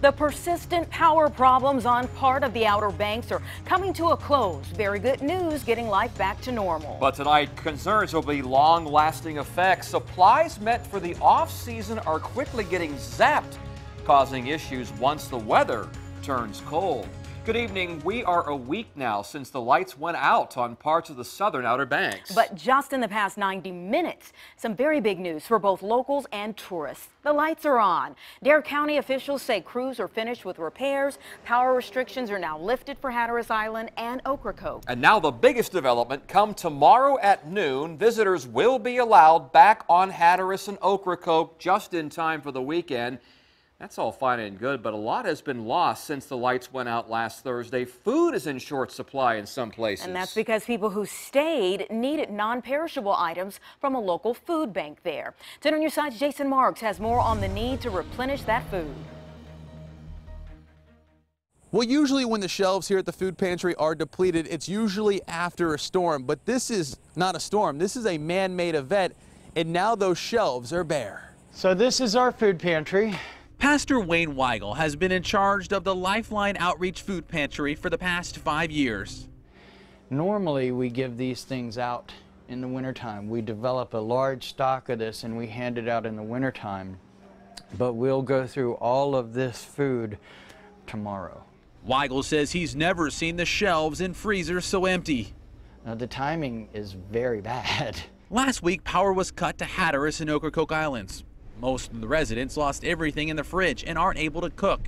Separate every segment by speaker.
Speaker 1: The persistent power problems on part of the Outer Banks are coming to a close. Very good news, getting life back to normal.
Speaker 2: But tonight, concerns will be long-lasting effects. Supplies meant for the off-season are quickly getting zapped, causing issues once the weather turns cold. Good evening. We are a week now since the lights went out on parts of the southern Outer Banks.
Speaker 1: But just in the past 90 minutes, some very big news for both locals and tourists. The lights are on. Dare County officials say crews are finished with repairs. Power restrictions are now lifted for Hatteras Island and Ocracoke.
Speaker 2: And now the biggest development, come tomorrow at noon, visitors will be allowed back on Hatteras and Ocracoke just in time for the weekend. That's all fine and good, but a lot has been lost since the lights went out last Thursday. Food is in short supply in some places.
Speaker 1: And that's because people who stayed needed non-perishable items from a local food bank there. 10 on your side's Jason Marks has more on the need to replenish that food.
Speaker 3: Well, usually when the shelves here at the food pantry are depleted, it's usually after a storm. But this is not a storm. This is a man-made event, and now those shelves are bare.
Speaker 4: So this is our food pantry.
Speaker 5: Pastor Wayne Weigel has been in charge of the Lifeline Outreach Food Pantry for the past 5 years.
Speaker 4: Normally we give these things out in the wintertime. We develop a large stock of this and we hand it out in the wintertime. But we'll go through all of this food tomorrow.
Speaker 5: Weigel says he's never seen the shelves and freezers so empty.
Speaker 4: Now the timing is very bad.
Speaker 5: Last week, power was cut to Hatteras and Ocracoke Islands. Most of the residents lost everything in the fridge and aren't able to cook.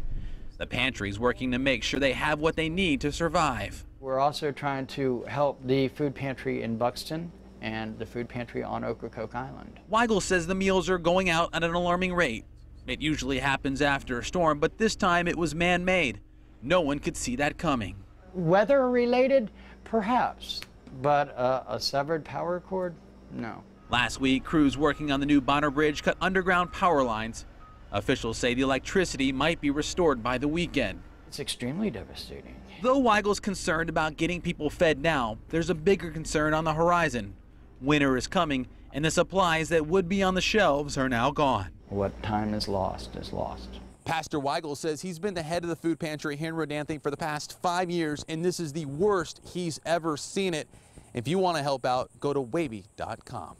Speaker 5: The pantry's working to make sure they have what they need to survive.
Speaker 4: We're also trying to help the food pantry in Buxton and the food pantry on Ocracoke Island.
Speaker 5: Weigel says the meals are going out at an alarming rate. It usually happens after a storm, but this time it was man-made. No one could see that coming.
Speaker 4: Weather related, perhaps, but a severed power cord, no.
Speaker 5: Last week, crews working on the new Bonner Bridge cut underground power lines. Officials say the electricity might be restored by the weekend.
Speaker 4: It's extremely devastating.
Speaker 5: Though Weigel's concerned about getting people fed now, there's a bigger concern on the horizon. Winter is coming, and the supplies that would be on the shelves are now gone.
Speaker 4: What time is lost is lost.
Speaker 3: Pastor Weigel says he's been the head of the food pantry here in Rodanthe for the past 5 years, and this is the worst he's ever seen it. If you want to help out, go to wavy.com.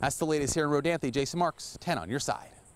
Speaker 3: That's the latest here in Rodanthe. Jason Marks, 10 on your side.